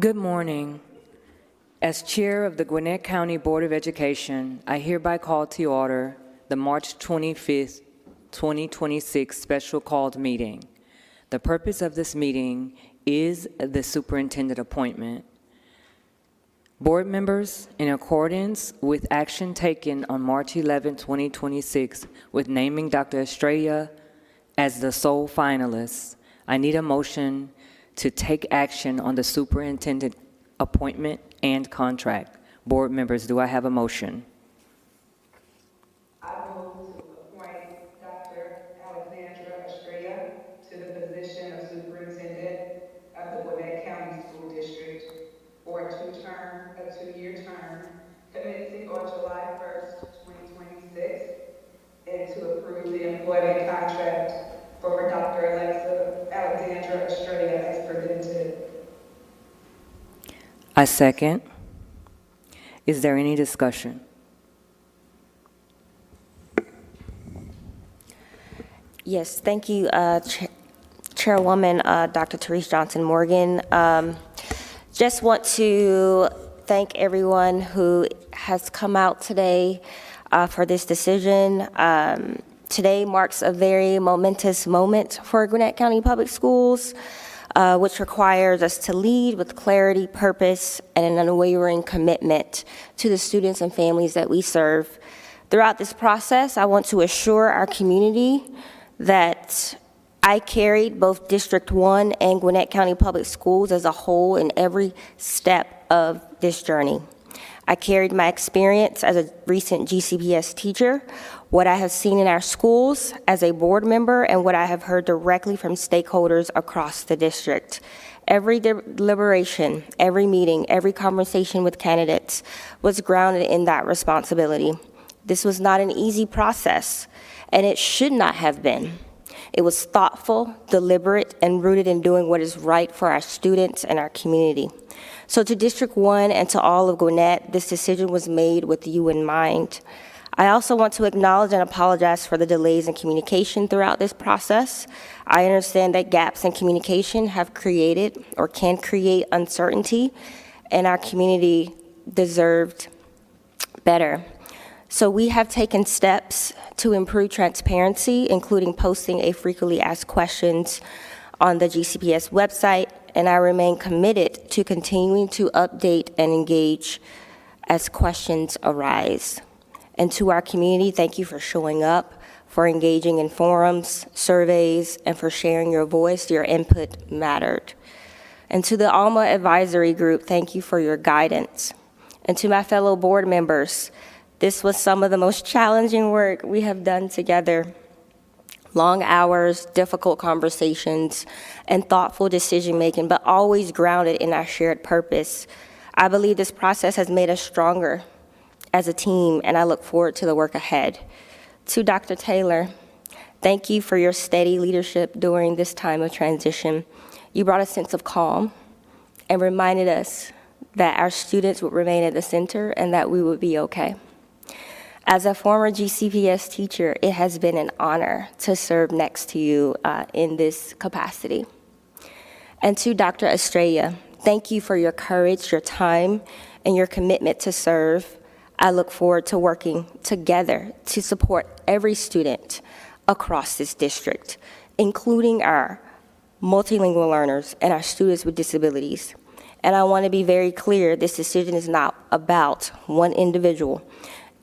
Good morning. As Chair of the Gwinnett County Board of Education, I hereby call to order the March 25th, 2026 special called meeting. The purpose of this meeting is the superintendent appointment. Board members, in accordance with action taken on March 11, 2026, with naming Dr. Estrella as the sole finalist, I need a motion to take action on the superintendent appointment and contract. Board members, do I have a motion? I move to appoint Dr. Alexandra Estrella to the position of Superintendent of the Gwinnett County School District for a two-year term, commencing on July 1st, 2026, and to approve the employment contract for Dr. Alexandra Estrella as presented. I second. Is there any discussion? Yes, thank you, Chairwoman Dr. Therese Johnson Morgan. Just want to thank everyone who has come out today for this decision. Today marks a very momentous moment for Gwinnett County Public Schools, which requires us to lead with clarity, purpose, and an unwavering commitment to the students and families that we serve. Throughout this process, I want to assure our community that I carried both District 1 and Gwinnett County Public Schools as a whole in every step of this journey. I carried my experience as a recent GCPS teacher, what I have seen in our schools as a board member, and what I have heard directly from stakeholders across the district. Every deliberation, every meeting, every conversation with candidates was grounded in that responsibility. This was not an easy process, and it should not have been. It was thoughtful, deliberate, and rooted in doing what is right for our students and our community. So to District 1 and to all of Gwinnett, this decision was made with you in mind. I also want to acknowledge and apologize for the delays in communication throughout this process. I understand that gaps in communication have created or can create uncertainty, and our community deserved better. So we have taken steps to improve transparency, including posting a frequently asked questions on the GCPS website, and I remain committed to continuing to update and engage as questions arise. And to our community, thank you for showing up, for engaging in forums, surveys, and for sharing your voice. Your input mattered. And to the Alma Advisory Group, thank you for your guidance. And to my fellow board members, this was some of the most challenging work we have done together. Long hours, difficult conversations, and thoughtful decision-making, but always grounded in our shared purpose. I believe this process has made us stronger as a team, and I look forward to the work ahead. To Dr. Taylor, thank you for your steady leadership during this time of transition. You brought a sense of calm and reminded us that our students would remain at the center and that we would be okay. As a former GCPS teacher, it has been an honor to serve next to you in this capacity. And to Dr. Estrella, thank you for your courage, your time, and your commitment to serve. I look forward to working together to support every student across this district, including our multilingual learners and our students with disabilities. And I want to be very clear, this decision is not about one individual.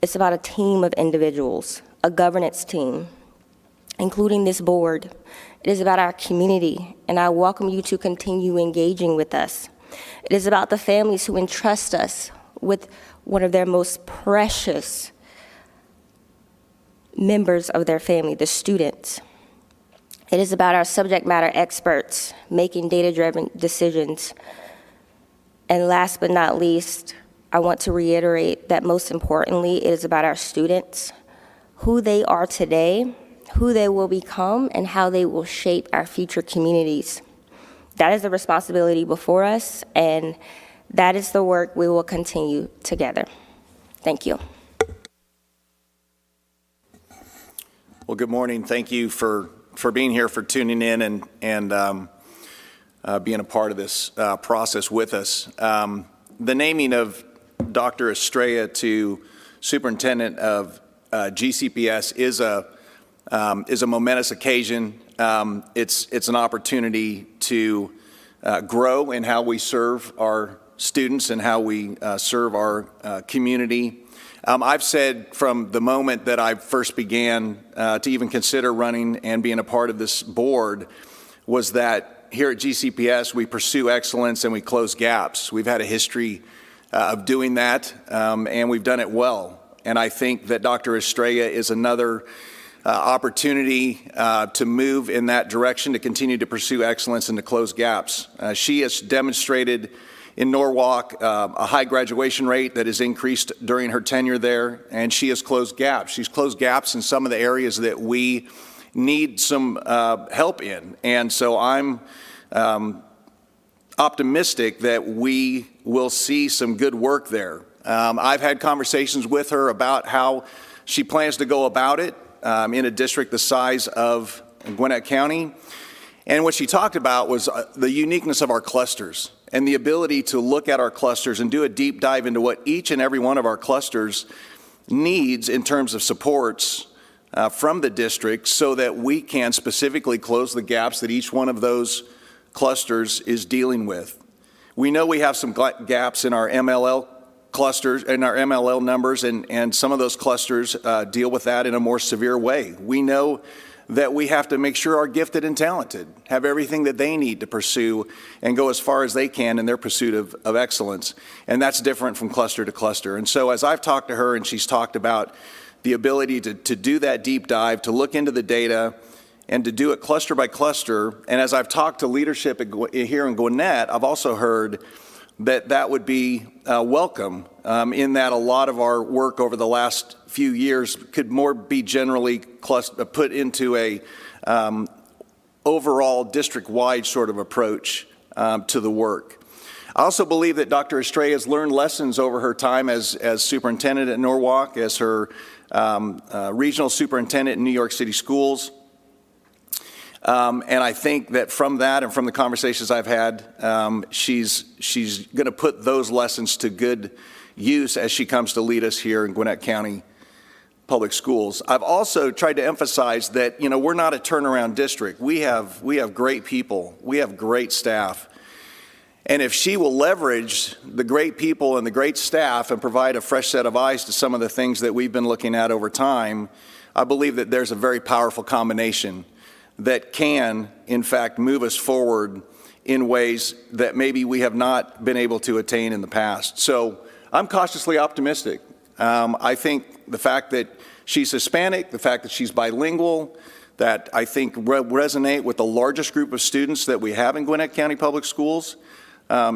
It's about a team of individuals, a governance team, including this board. It is about our community, and I welcome you to continue engaging with us. It is about the families who entrust us with one of their most precious members of their family, the students. It is about our subject matter experts making data-driven decisions. And last but not least, I want to reiterate that most importantly, it is about our students, who they are today, who they will become, and how they will shape our future communities. That is the responsibility before us, and that is the work we will continue together. Thank you. Well, good morning. Thank you for being here, for tuning in, and being a part of this process with us. The naming of Dr. Estrella to superintendent of GCPS is a momentous occasion. It's an opportunity to grow in how we serve our students and how we serve our community. I've said from the moment that I first began to even consider running and being a part of this board was that here at GCPS we pursue excellence and we close gaps. We've had a history of doing that, and we've done it well. And I think that Dr. Estrella is another opportunity to move in that direction, to continue to pursue excellence and to close gaps. She has demonstrated in Norwalk a high graduation rate that has increased during her tenure there, and she has closed gaps. She's closed gaps in some of the areas that we need some help in. And so I'm optimistic that we will see some good work there. I've had conversations with her about how she plans to go about it in a district the size of Gwinnett County. And what she talked about was the uniqueness of our clusters and the ability to look at our clusters and do a deep dive into what each and every one of our clusters needs in terms of supports from the district so that we can specifically close the gaps that each one of those clusters is dealing with. We know we have some gaps in our MLL clusters and our MLL numbers, and some of those clusters deal with that in a more severe way. We know that we have to make sure our gifted and talented have everything that they need to pursue and go as far as they can in their pursuit of excellence. And that's different from cluster to cluster. And so as I've talked to her and she's talked about the ability to do that deep dive, to look into the data and to do it cluster by cluster, and as I've talked to leadership here in Gwinnett, I've also heard that would be welcome in that a lot of our work over the last few years could more be generally put into a overall district-wide sort of approach to the work. I also believe that Dr. Estrella has learned lessons over her time as superintendent at Norwalk, as her regional superintendent in New York City Schools. And I think that from that and from the conversations I've had, she's going to put those lessons to good use as she comes to lead us here in Gwinnett County Public Schools. I've also tried to emphasize that, we're not a turnaround district. We have great people. We have great staff. And if she will leverage the great people and the great staff and provide a fresh set of eyes to some of the things that we've been looking at over time, I believe that there's a very powerful combination that can, in fact, move us forward in ways that maybe we have not been able to attain in the past. So I'm cautiously optimistic. I think the fact that she's Hispanic, the fact that she's bilingual, that I think resonate with the largest group of students that we have in Gwinnett County Public Schools.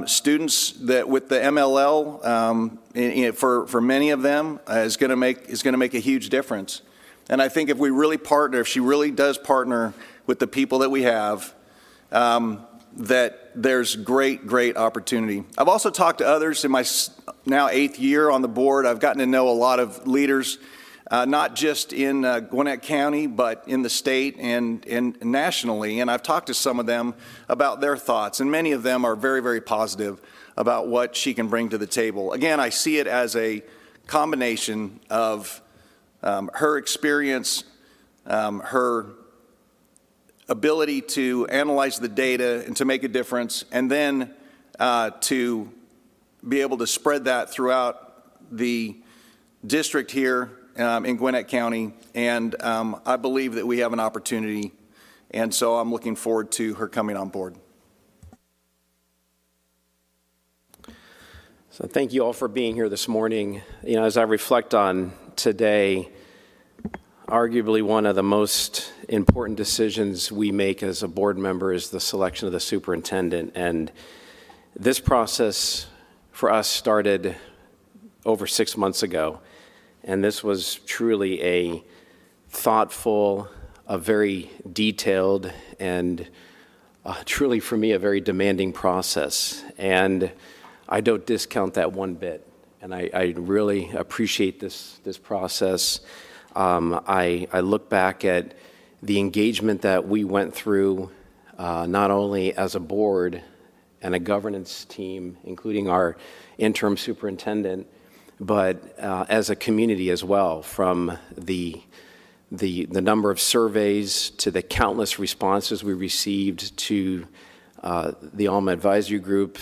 Students that with the MLL, for many of them, is going to make a huge difference. And I think if we really partner, if she really does partner with the people that we have, that there's great opportunity. I've also talked to others in my now 8th year on the board. I've gotten to know a lot of leaders, not just in Gwinnett County, but in the state and nationally. And I've talked to some of them about their thoughts, and many of them are very positive about what she can bring to the table. Again, I see it as a combination of her experience, her ability to analyze the data and to make a difference, and then to be able to spread that throughout the district here in Gwinnett County. And I believe that we have an opportunity, and so I'm looking forward to her coming on board. So thank you all for being here this morning. As I reflect on today, arguably one of the most important decisions we make as a board member is the selection of the superintendent. And this process for us started over 6 months ago. And this was truly a thoughtful, a very detailed, and truly for me, a very demanding process. And I don't discount that one bit. And I really appreciate this process. I look back at the engagement that we went through not only as a board and a governance team, including our interim superintendent, but as a community as well, from the number of surveys to the countless responses we received to the Alma Advisory Group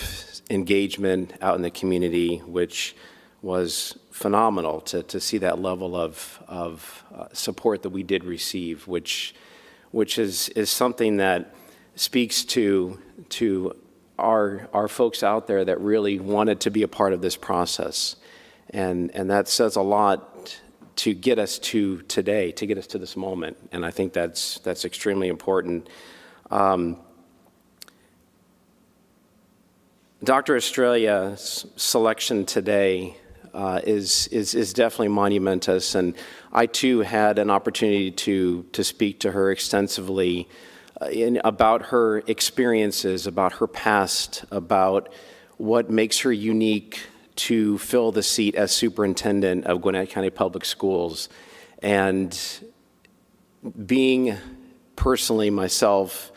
engagement out in the community, which was phenomenal to see that level of support that we did receive, which is something that speaks to our folks out there that really wanted to be a part of this process. And that says a lot to get us to today, to get us to this moment. And I think that's extremely important. Dr. Estrela's selection today is definitely monumentous, and I too had an opportunity to speak to her extensively about her experiences, about her past, about what makes her unique to fill the seat as superintendent of Gwinnett County Public Schools. And being personally myself,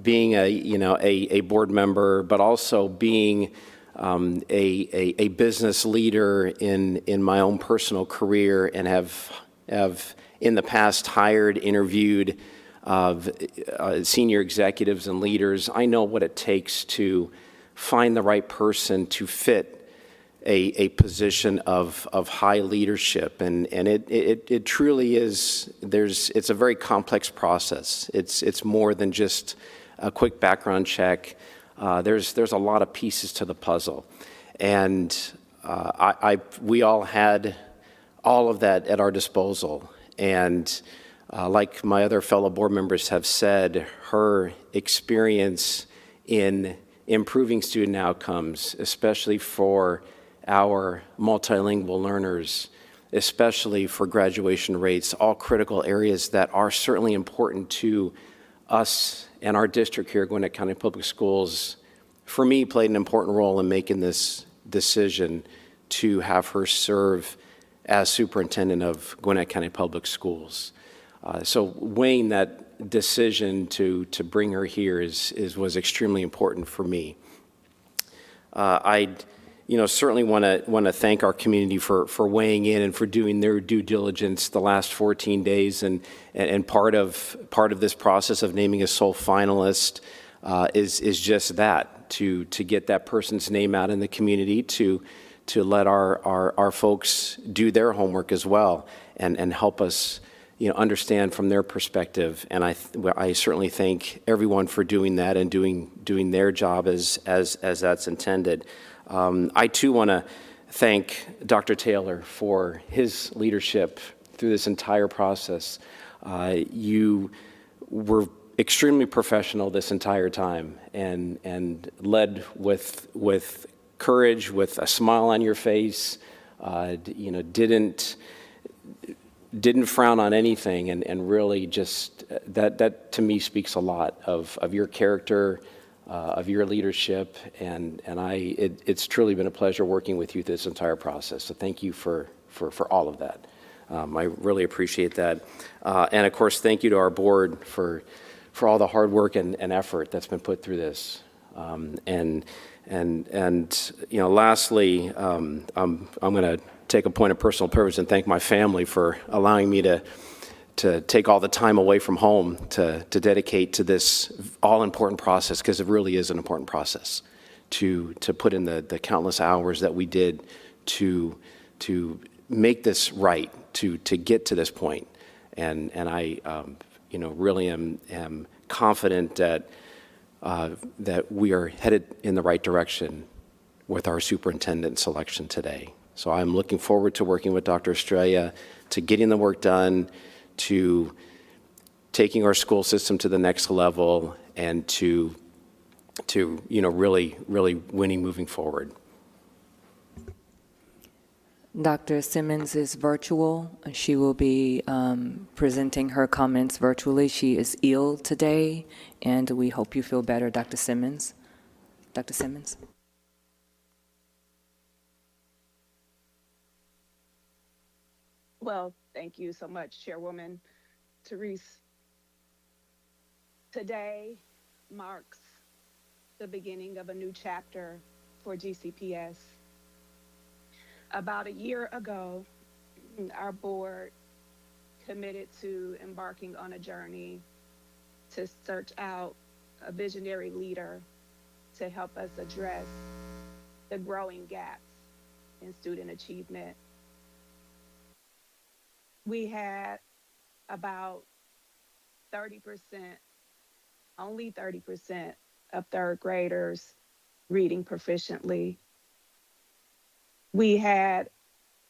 being a board member, but also being a business leader in my own personal career, and have in the past hired, interviewed senior executives and leaders. I know what it takes to find the right person to fit a position of high leadership, and it truly is. It's a very complex process. It's more than just a quick background check. There's a lot of pieces to the puzzle, and we all had all of that at our disposal. And like my other fellow board members have said, her experience in improving student outcomes, especially for our multilingual learners, especially for graduation rates, all critical areas that are certainly important to us and our district here at Gwinnett County Public Schools, for me, played an important role in making this decision to have her serve as superintendent of Gwinnett County Public Schools. So weighing that decision to bring her here was extremely important for me. I certainly want to thank our community for weighing in and for doing their due diligence the last 14 days, and part of this process of naming a sole finalist is just that, to get that person's name out in the community, to let our folks do their homework as well, and help us understand from their perspective. And I certainly thank everyone for doing that and doing their job as that's intended. I too want to thank Dr. Taylor for his leadership through this entire process. You were extremely professional this entire time, and led with courage, with a smile on your face. Didn't frown on anything, and really just that to me speaks a lot of your character, of your leadership, and it's truly been a pleasure working with you this entire process. So thank you for all of that. I really appreciate that, and of course thank you to our board for all the hard work and effort that's been put through this. And lastly, I'm going to take a point of personal privilege and thank my family for allowing me to take all the time away from home to dedicate to this all-important process, because it really is an important process, to put in the countless hours that we did to make this right, to get to this point. And I really am confident that we are headed in the right direction with our superintendent selection today. So I'm looking forward to working with Dr. Estrella, to getting the work done, to taking our school system to the next level, and to really winning moving forward. Dr. Simmons is virtual. She will be presenting her comments virtually. She is ill today, and we hope you feel better, Dr. Simmons. Dr. Simmons? Well, thank you so much, Chairwoman Therese. Today marks the beginning of a new chapter for GCPS. About a year ago, our board committed to embarking on a journey to search out a visionary leader to help us address the growing gaps in student achievement. We had about 30%, only 30% of third graders reading proficiently. We had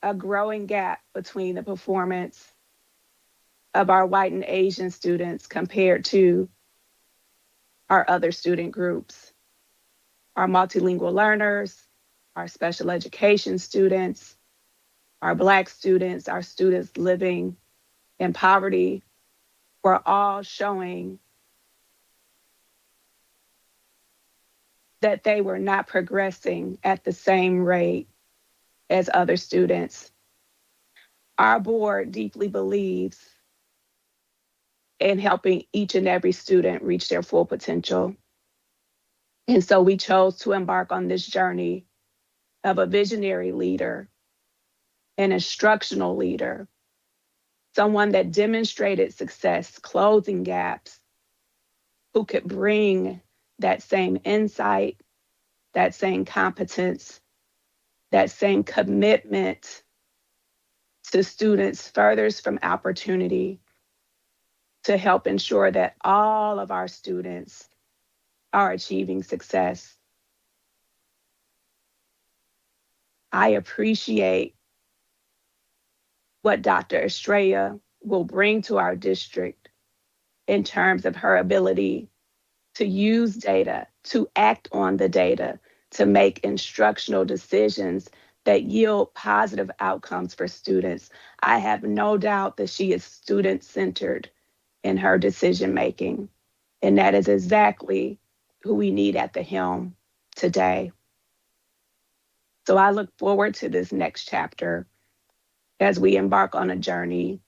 a growing gap between the performance of our white and Asian students compared to our other student groups. Our multilingual learners, our special education students, our Black students, our students living in poverty were all showing that they were not progressing at the same rate as other students. Our board deeply believes in helping each and every student reach their full potential. And so we chose to embark on this journey of a visionary leader, an instructional leader, someone that demonstrated success, closing gaps, who could bring that same insight, that same competence, that same commitment to students furthest from opportunity to help ensure that all of our students are achieving success. I appreciate what Dr. Estrella will bring to our district in terms of her ability to use data, to act on the data, to make instructional decisions that yield positive outcomes for students. I have no doubt that she is student-centered in her decision-making, and that is exactly who we need at the helm today. So I look forward to this next chapter as we embark on a journey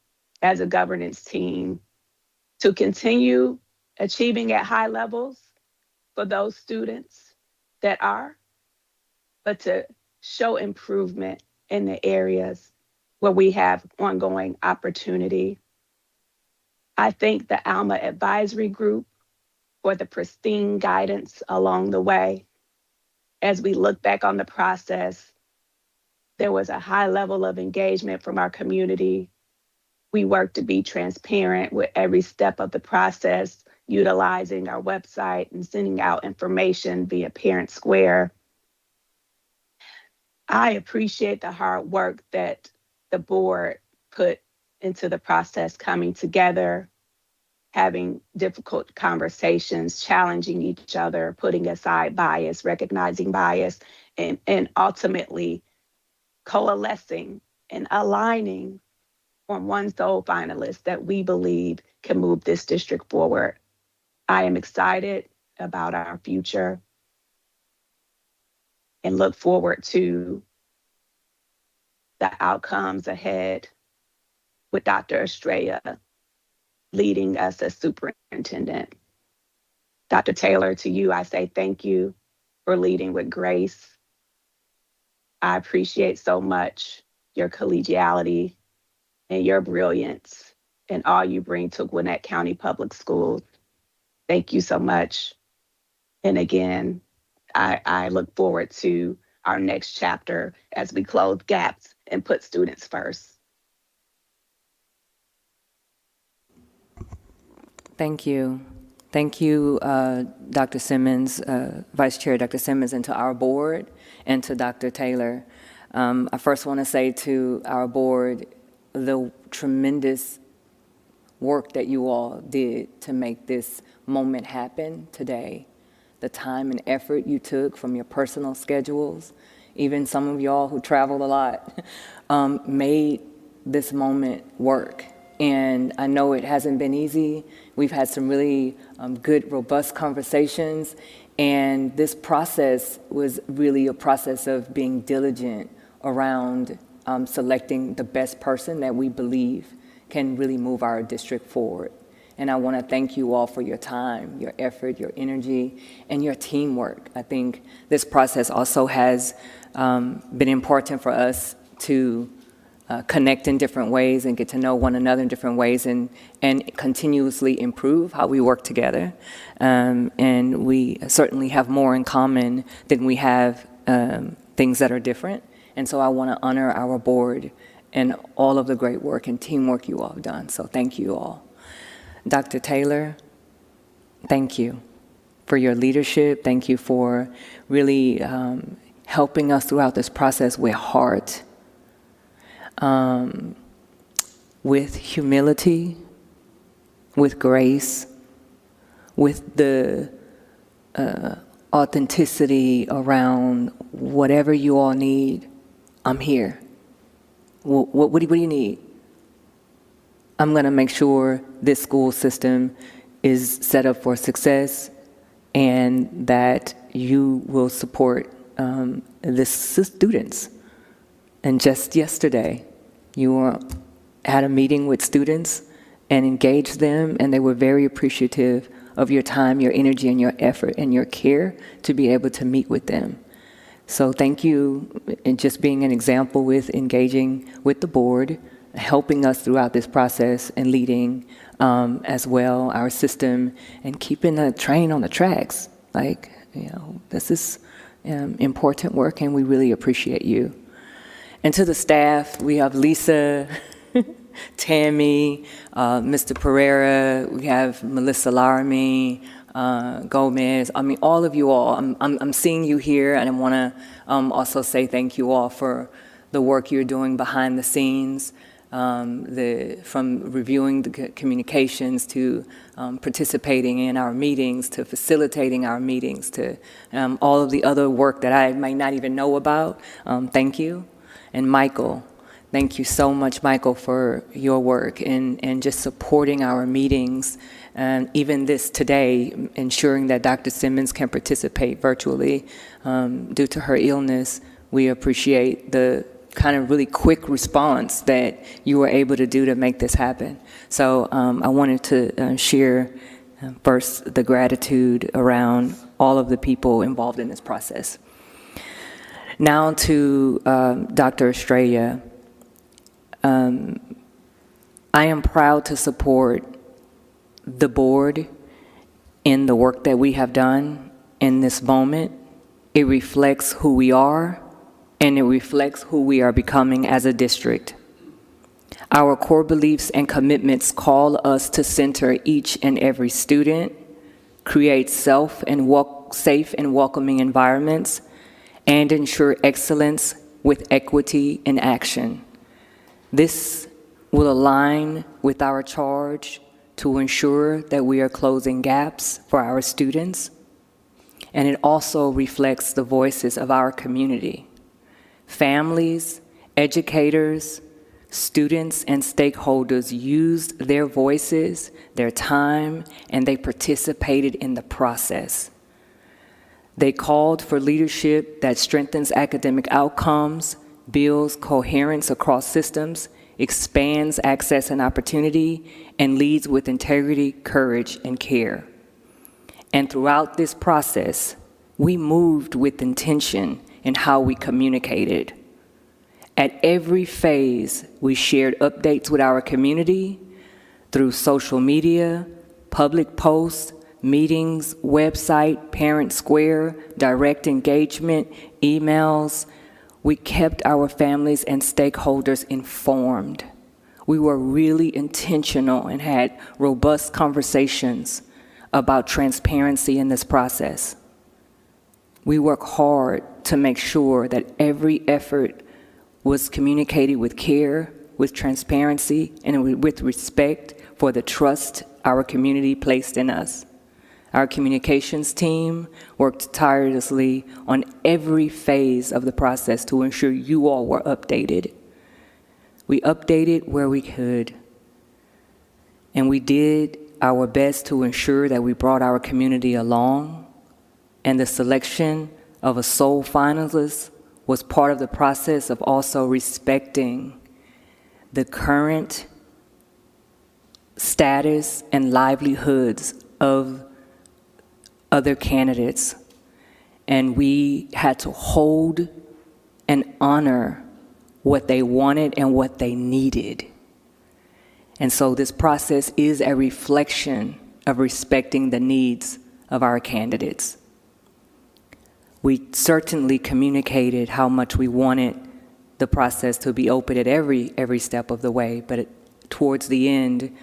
as a governance team to continue achieving at high levels for those students that are, but to show improvement in the areas where we have ongoing opportunity. I thank the ALMA Advisory Group for the pristine guidance along the way. As we look back on the process, there was a high level of engagement from our community. We worked to be transparent with every step of the process, utilizing our website and sending out information via Parent Square. I appreciate the hard work that the board put into the process, coming together, having difficult conversations, challenging each other, putting aside bias, recognizing bias, and ultimately coalescing and aligning on one sole finalist that we believe can move this district forward. I am excited about our future and look forward to the outcomes ahead with Dr. Estrella leading us as superintendent. Dr. Taylor, to you, I say thank you for leading with grace. I appreciate so much your collegiality and your brilliance and all you bring to Gwinnett County Public Schools. Thank you so much. And again, I look forward to our next chapter as we close gaps and put students first. Thank you. Thank you, Dr. Simmons, Vice Chair Dr. Simmons, and to our board, and to Dr. Taylor. I first want to say to our board the tremendous work that you all did to make this moment happen today. The time and effort you took from your personal schedules, even some of y'all who traveled a lot, made this moment work. And I know it hasn't been easy. We've had some really good, robust conversations. And this process was really a process of being diligent around selecting the best person that we believe can really move our district forward. And I want to thank you all for your time, your effort, your energy, and your teamwork. I think this process also has been important for us to connect in different ways and get to know one another in different ways and continuously improve how we work together. And we certainly have more in common than we have things that are different. And so I want to honor our board and all of the great work and teamwork you all have done. So thank you all. Dr. Taylor, thank you for your leadership. Thank you for really helping us throughout this process with heart, with humility, with grace, with the authenticity around whatever you all need. I'm here. What do you need? I'm going to make sure this school system is set up for success and that you will support the students. And just yesterday, you were at a meeting with students and engaged them, and they were very appreciative of your time, your energy, and your effort and your care to be able to meet with them. So thank you in just being an example with engaging with the board, helping us throughout this process and leading as well our system and keeping the train on the tracks. Like, you know, this is important work and we really appreciate you. And to the staff, we have Lisa, Tammy, Mr. Pereira, we have Melissa Laramie, Gomez. I mean, all of you all. I'm seeing you here, and I want to also say thank you all for the work you're doing behind the scenes, from reviewing the communications to participating in our meetings to facilitating our meetings to all of the other work that I might not even know about. Thank you. And Michael, thank you so much, Michael, for your work and just supporting our meetings. And even this today, ensuring that Dr. Simmons can participate virtually due to her illness. We appreciate the kind of really quick response that you were able to do to make this happen. So I wanted to share first the gratitude around all of the people involved in this process. Now to Dr. Estrella. I am proud to support the board in the work that we have done in this moment. It reflects who we are, and it reflects who we are becoming as a district. Our core beliefs and commitments call us to center each and every student, create safe and welcoming environments, and ensure excellence with equity in action. This will align with our charge to ensure that we are closing gaps for our students, and it also reflects the voices of our community. Families, educators, students, and stakeholders used their voices, their time, and they participated in the process. They called for leadership that strengthens academic outcomes, builds coherence across systems, expands access and opportunity, and leads with integrity, courage, and care. And throughout this process, we moved with intention in how we communicated. At every phase, we shared updates with our community through social media, public posts, meetings, website, Parent Square, direct engagement, emails. We kept our families and stakeholders informed. We were really intentional and had robust conversations about transparency in this process. We work hard to make sure that every effort was communicated with care, with transparency, and with respect for the trust our community placed in us. Our communications team worked tirelessly on every phase of the process to ensure you all were updated. We updated where we could, and we did our best to ensure that we brought our community along, and the selection of a sole finalist was part of the process of also respecting the current status and livelihoods of other candidates, and we had to hold and honor what they wanted and what they needed. And so this process is a reflection of respecting the needs of our candidates. We certainly communicated how much we wanted the process to be open at every step of the way, but towards the end,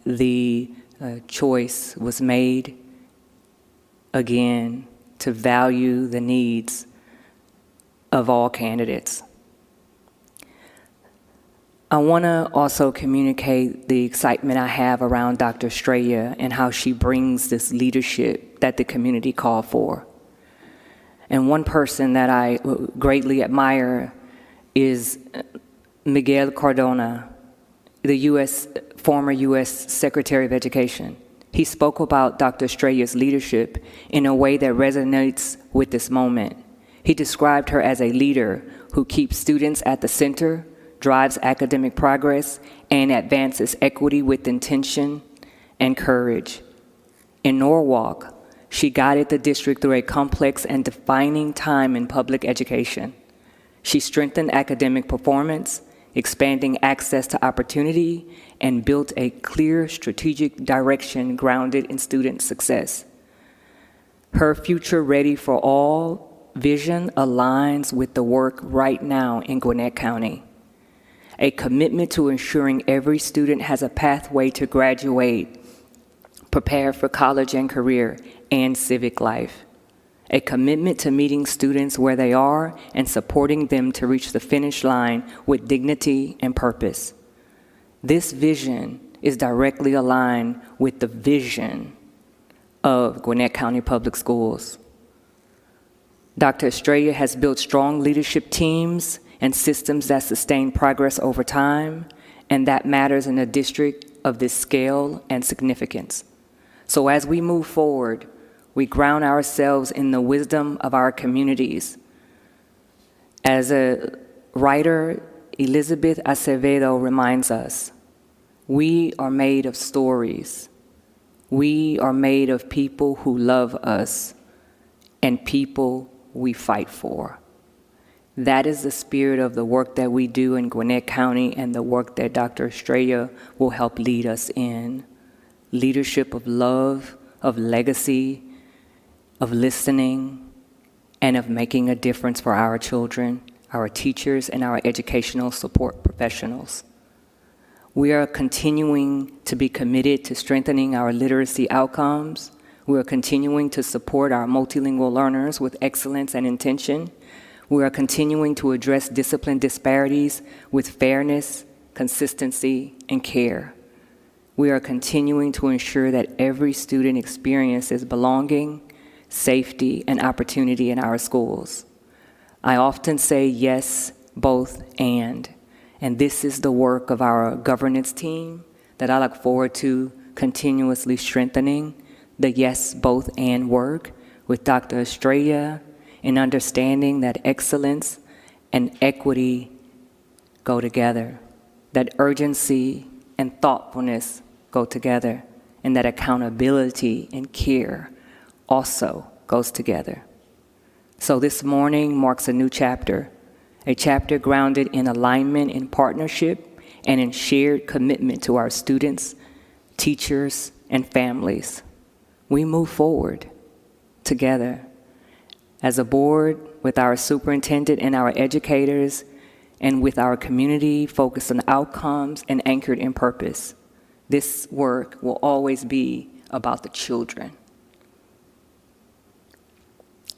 the choice was made again to value the needs of all candidates. I want to also communicate the excitement I have around Dr. Estrella and how she brings this leadership that the community called for. And one person that I greatly admire is Miguel Cardona, the former U.S. Secretary of Education. He spoke about Dr. Estrella's leadership in a way that resonates with this moment. He described her as a leader who keeps students at the center, drives academic progress, and advances equity with intention and courage. In Norwalk, she guided the district through a complex and defining time in public education. She strengthened academic performance, expanding access to opportunity, and built a clear strategic direction grounded in student success. Her Future Ready for All vision aligns with the work right now in Gwinnett County. A commitment to ensuring every student has a pathway to graduate, prepare for college and career, and civic life. A commitment to meeting students where they are and supporting them to reach the finish line with dignity and purpose. This vision is directly aligned with the vision of Gwinnett County Public Schools. Dr. Estrella has built strong leadership teams and systems that sustain progress over time, and that matters in a district of this scale and significance. So as we move forward, we ground ourselves in the wisdom of our communities. As a writer, Elizabeth Acevedo reminds us, we are made of stories. We are made of people who love us and people we fight for. That is the spirit of the work that we do in Gwinnett County and the work that Dr. Estrella will help lead us in. Leadership of love, of legacy, of listening, and of making a difference for our children, our teachers, and our educational support professionals. We are continuing to be committed to strengthening our literacy outcomes. We are continuing to support our multilingual learners with excellence and intention. We are continuing to address discipline disparities with fairness, consistency, and care. We are continuing to ensure that every student experiences belonging, safety, and opportunity in our schools. I often say yes, both, and this is the work of our governance team that I look forward to continuously strengthening the yes, both, and work with Dr. Estrella in understanding that excellence and equity go together, that urgency and thoughtfulness go together, and that accountability and care also goes together. So this morning marks a new chapter, a chapter grounded in alignment, in partnership, and in shared commitment to our students, teachers, and families. We move forward together as a board with our superintendent and our educators, and with our community focused on outcomes and anchored in purpose. This work will always be about the children.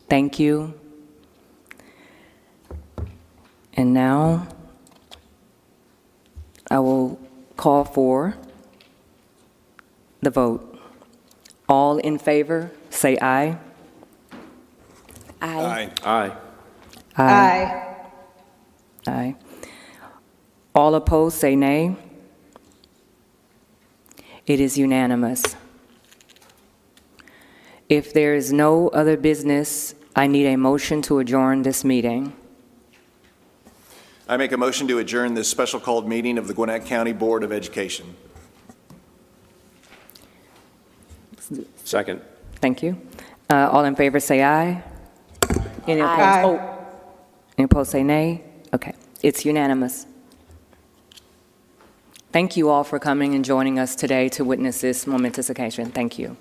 Thank you. And now I will call for the vote. All in favor, say aye. Aye. Aye. Aye. Aye. All opposed, say nay. It is unanimous. If there is no other business, I need a motion to adjourn this meeting. I make a motion to adjourn this special called meeting of the Gwinnett County Board of Education. Second. Thank you. All in favor, say aye. Any opposed? Aye. Oh, any opposed, say nay. Okay, it's unanimous. Thank you all for coming and joining us today to witness this momentous occasion. Thank you.